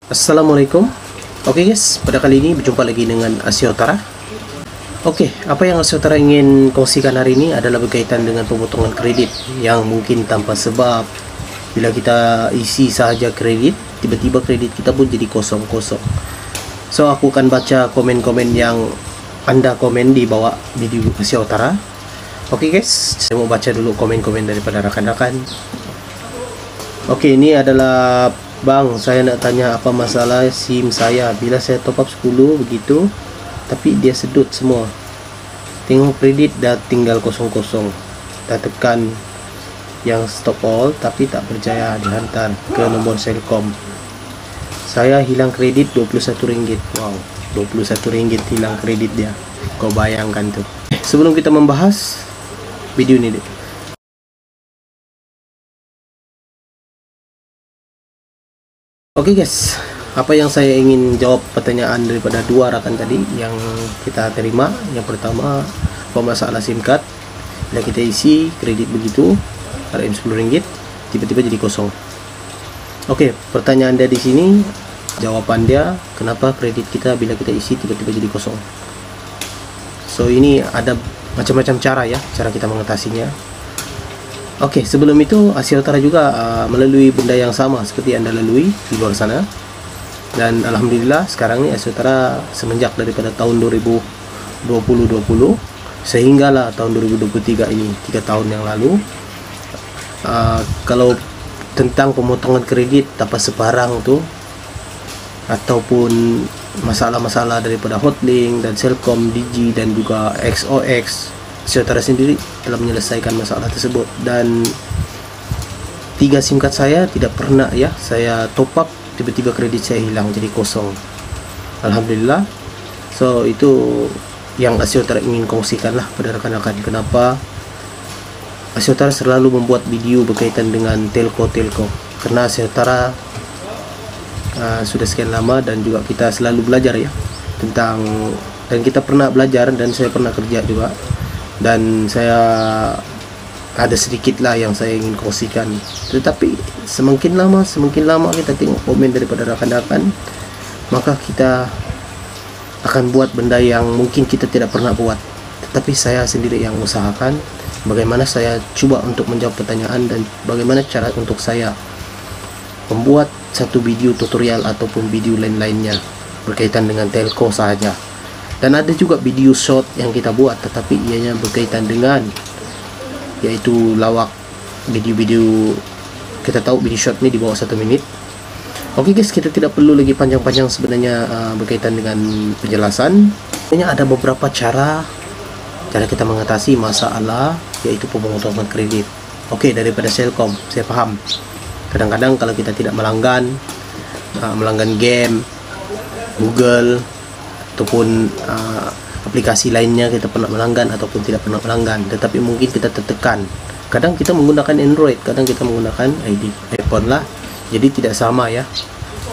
Assalamualaikum. Oke guys, pada kali ini berjumpa lagi dengan Asia Utara. Oke, apa yang Asia Utara ingin kongsikan hari ini adalah berkaitan dengan pemotongan kredit yang mungkin tanpa sebab. Bila kita isi sahaja kredit, tiba-tiba kredit kita pun jadi kosong-kosong. So, aku akan baca komen-komen yang Anda komen di bawah video Asia Utara. Oke guys, saya mau baca dulu komen-komen daripada rakan-rakan. Oke, ini adalah Bang, saya nak tanya apa masalah SIM saya. Bila saya top up 10 begitu, tapi dia sedut semua. Tengok kredit dah tinggal kosong-kosong. Dah tekan yang stop all tapi tak berjaya dihantar ke nombor Selcom. Saya hilang kredit RM21. Wow, RM21 hilang kredit dia. Kau bayangkan tuh. Sebelum kita membahas video ini deh. Oke guys, apa yang saya ingin jawab pertanyaan daripada dua rakan tadi yang kita terima. Yang pertama, apa masalah SIM card? Bila kita isi kredit begitu, RM10, tiba-tiba jadi kosong. Oke, pertanyaan dia di sini, jawaban dia, kenapa kredit kita bila kita isi tiba-tiba jadi kosong? So ini ada macam-macam cara ya, cara kita mengatasinya. Oke, sebelum itu Asia Utara juga melalui benda yang sama seperti Anda lalui di luar sana. Dan Alhamdulillah sekarang ni Asia Utara semenjak daripada tahun 2020 sehinggalah tahun 2023 ini, 3 tahun yang lalu, kalau tentang pemotongan kredit tanpa sebarang tu ataupun masalah-masalah daripada Hotlink dan Selcom, Digi dan juga XOX, Asia Utara sendiri telah menyelesaikan masalah tersebut. Dan 3 SIM card saya tidak pernah ya saya top up tiba-tiba kredit saya hilang jadi kosong. Alhamdulillah. So itu yang Asia Utara ingin kongsikan lah pada rakan-rakan, kenapa Asia Utara selalu membuat video berkaitan dengan telco. Karena Asia Utara sudah sekian lama dan juga kita selalu belajar ya tentang, dan kita pernah belajar dan saya pernah kerja juga. Dan saya ada sedikit lah yang saya ingin kongsikan. Tetapi semakin lama kita tengok komen daripada rakan-rakan, maka kita akan buat benda yang mungkin kita tidak pernah buat. Tetapi saya sendiri yang usahakan bagaimana saya cuba untuk menjawab pertanyaan dan bagaimana cara untuk saya membuat satu video tutorial ataupun video lain-lainnya berkaitan dengan telco sahaja. Dan ada juga video short yang kita buat tetapi ianya berkaitan dengan yaitu lawak video-video. Kita tahu video short ni di bawah 1 minit. Oke guys, kita tidak perlu lagi panjang-panjang sebenarnya berkaitan dengan penjelasan. Sebenarnya ada beberapa cara kita mengatasi masalah yaitu pemotongan kredit. Oke, daripada Selcom saya paham. Kadang-kadang kalau kita tidak melanggan game Google ataupun aplikasi lainnya, kita pernah melanggan ataupun tidak pernah melanggan, tetapi mungkin kita tertekan. Kadang kita menggunakan Android, kadang kita menggunakan iPhone lah, jadi tidak sama ya.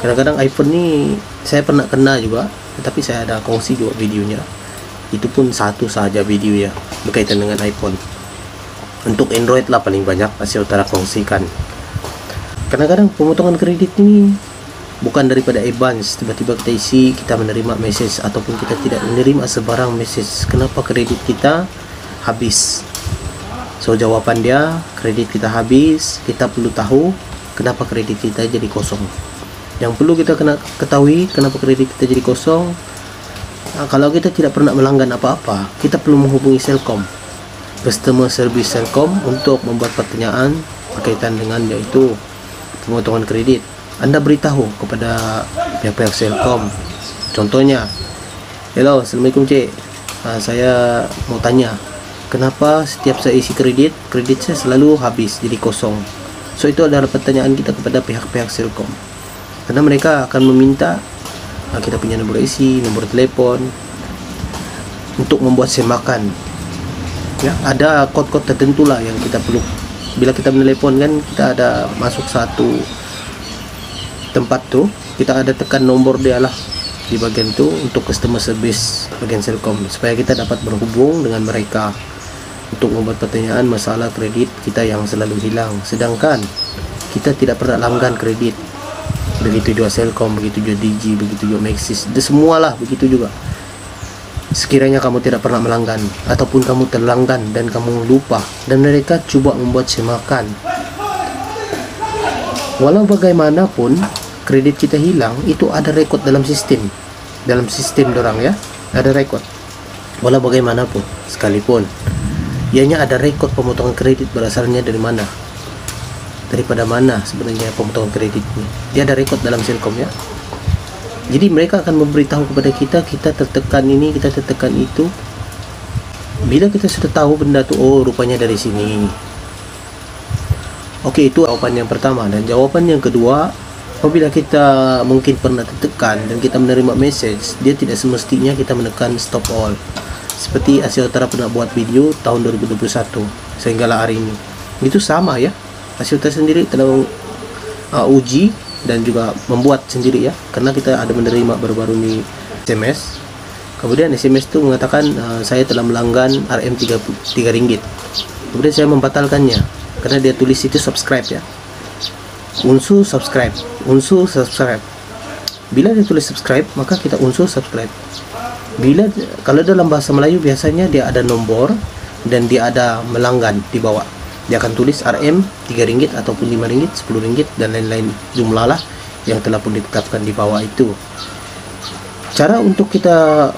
Kadang-kadang iPhone ni saya pernah kena juga, tetapi saya ada kongsi juga videonya. Itu pun satu sahaja video ya berkaitan dengan iPhone. Untuk Android lah paling banyak Asia Utara kongsikan. Kadang-kadang pemotongan kredit ini bukan daripada advance, tiba-tiba kita isi, kita menerima message ataupun kita tidak menerima sebarang message. Kenapa kredit kita habis? So jawaban dia, kredit kita habis, kita perlu tahu kenapa kredit kita jadi kosong. Yang perlu kita kena ketahui kenapa kredit kita jadi kosong, kalau kita tidak pernah melanggan apa-apa, kita perlu menghubungi Selcom, customer service Selcom, untuk membuat pertanyaan berkaitan dengan yaitu pemotongan kredit. Anda beritahu kepada pihak-pihak Selcom. Contohnya, hello, assalamualaikum cik, saya mau tanya, kenapa setiap saya isi kredit saya selalu habis jadi kosong? So itu adalah pertanyaan kita kepada pihak-pihak Selcom, karena mereka akan meminta kita punya nomor isi, nomor telepon untuk membuat semakan ya. Ada kod-kod tertentu lah yang kita perlu. Bila kita menelepon kan, kita ada masuk satu tempat tu, kita ada tekan nomor dia lah di bagian tu untuk customer service bagian Selcom, supaya kita dapat berhubung dengan mereka untuk membuat pertanyaan masalah kredit kita yang selalu hilang. Sedangkan kita tidak pernah langgan kredit begitu juga Selkom, begitu juga Digi, begitu juga Maxis, semualah begitu juga. Sekiranya kamu tidak pernah melanggan ataupun kamu terlanggan dan kamu lupa dan mereka coba membuat semakan, walau bagaimanapun kredit kita hilang itu ada rekod dalam sistem dorang ya, ada rekod. Walau bagaimanapun sekalipun ianya ada rekod pemotongan kredit berasalnya dari mana, daripada mana sebenarnya pemotongan kreditnya, dia ada rekod dalam Selkom ya. Jadi mereka akan memberitahu kepada kita, kita tertekan ini, kita tertekan itu. Bila kita sudah tahu benda tu, oh rupanya dari sini. Oke, itu jawaban yang pertama. Dan jawaban yang kedua, apabila kita mungkin pernah tertekan dan kita menerima message, dia tidak semestinya kita menekan stop all. Seperti Asia Utara pernah buat video tahun 2021 sehinggalah hari ini. Itu sama ya. Asia Utara sendiri telah uji dan juga membuat sendiri ya, karena kita ada menerima baru-baru ini SMS. Kemudian SMS itu mengatakan saya telah melanggan RM3 ringgit. Kemudian saya membatalkannya karena dia tulis itu subscribe ya, unsur subscribe. Bila dia tulis subscribe, maka kita unsur subscribe. Kalau dalam bahasa Melayu biasanya dia ada nomor dan dia ada melanggan di bawah. Dia akan tulis RM 3 ringgit ataupun 5 ringgit, 10 ringgit dan lain-lain jumlah lah yang telah pun ditetapkan di bawah itu. Cara untuk kita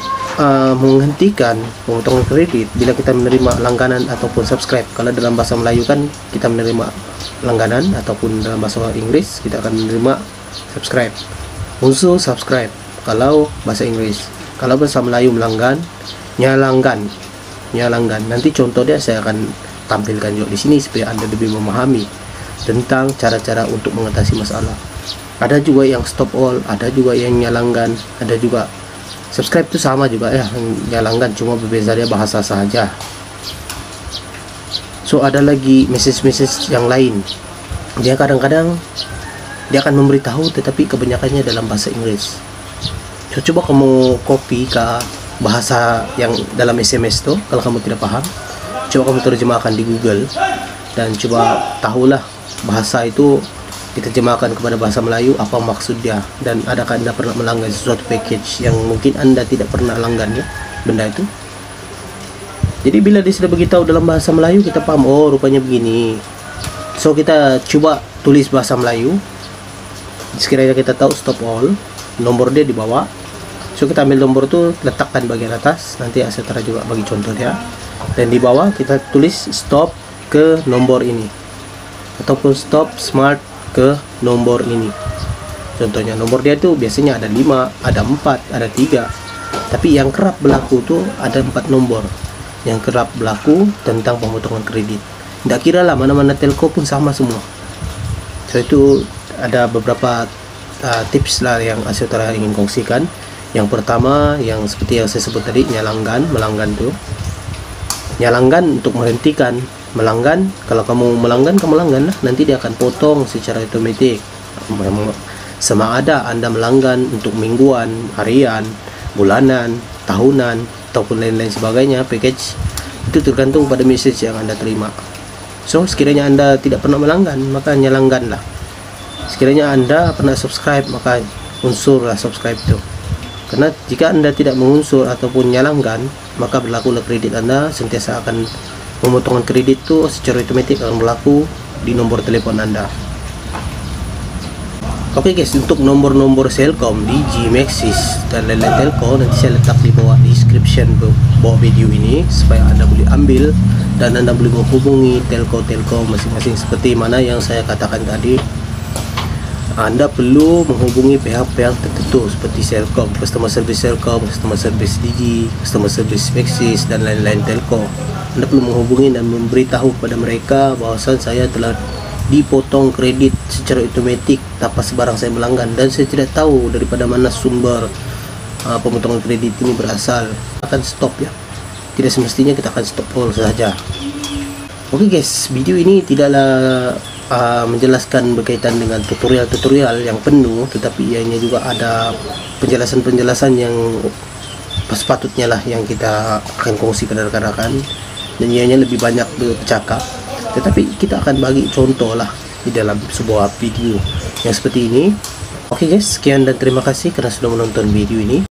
menghentikan pemotongan kredit bila kita menerima langganan ataupun subscribe. Kalau dalam bahasa Melayu kan kita menerima langganan, ataupun dalam bahasa Inggris kita akan menerima subscribe, unsur subscribe kalau bahasa Inggris. Kalau bahasa Melayu melanggan, nyalanggan. Nanti contoh dia saya akan tampilkan juga di sini supaya Anda lebih memahami tentang cara-cara untuk mengatasi masalah. Ada juga yang stop all, ada juga yang nyalanggan, ada juga subscribe itu sama juga ya, nyalanggan, cuma berbeza dia bahasa saja. So ada lagi message yang lain. Dia kadang-kadang dia akan memberitahu tetapi kebanyakannya dalam bahasa Inggris. So, coba kamu copy ke bahasa yang dalam SMS tuh kalau kamu tidak paham. Coba kamu terjemahkan di Google dan coba tahulah bahasa itu diterjemahkan kepada bahasa Melayu apa maksud dia, dan adakah Anda pernah melanggan sesuatu package yang mungkin Anda tidak pernah langgan ya benda itu. Jadi bila dia sudah beritahu dalam bahasa Melayu, kita paham, oh rupanya begini. So kita coba tulis bahasa Melayu. Sekiranya kita tahu stop all, nomor dia di bawah. So kita ambil nomor itu, letakkan bagian atas, nanti saya juga bagi contoh dia. Dan di bawah kita tulis stop ke nomor ini ataupun stop smart ke nomor ini. Contohnya nomor dia itu biasanya ada 5, ada 4, ada 3. Tapi yang kerap berlaku tuh ada 4 nomor yang kerap berlaku tentang pemotongan kredit. Tidak kira lah mana-mana telco pun sama semua. So itu ada beberapa tips lah yang Asia Utara ingin kongsikan. Yang pertama yang seperti yang saya sebut tadi, melanggan tuh. Nyalanggan untuk menghentikan. Melanggan, kalau kamu melanggan, kamu langgan lah, nanti dia akan potong secara otomatis. Sama ada Anda melanggan untuk mingguan, harian, bulanan, tahunan, ataupun lain-lain sebagainya, package itu tergantung pada message yang Anda terima. So sekiranya Anda tidak pernah melanggan, maka nyalanggan lah. Sekiranya Anda pernah subscribe, maka unsurlah subscribe itu. Karena jika Anda tidak mengunsur ataupun nyalangkan, maka berlakulah kredit Anda sentiasa akan pemotongan kredit itu secara otomatis akan berlaku di nomor telepon Anda. Oke guys, untuk nomor-nomor Selkom, Digi, Maxis dan lain-lain telco nanti saya letak di bawah description bawah video ini supaya Anda boleh ambil dan Anda boleh menghubungi telco-telco masing-masing seperti mana yang saya katakan tadi. Anda perlu menghubungi pihak-pihak tertentu seperti Selkom, customer service Selkom, customer service Digi, customer service Maxis dan lain-lain telco. Anda perlu menghubungi dan memberitahu kepada mereka bahwasan saya telah dipotong kredit secara otomatis tanpa sebarang saya melanggan dan saya tidak tahu daripada mana sumber pemotongan kredit ini berasal. Akan stop ya. Tidak semestinya kita akan stop all saja. Oke guys, video ini tidaklah menjelaskan berkaitan dengan tutorial-tutorial yang penuh, tetapi ianya juga ada penjelasan-penjelasan yang sepatutnya lah yang kita akan kongsi pada rekan-rekan, dan ianya lebih banyak bercakap, tetapi kita akan bagi contoh lah di dalam sebuah video yang seperti ini. Oke guys, sekian dan terima kasih karena sudah menonton video ini.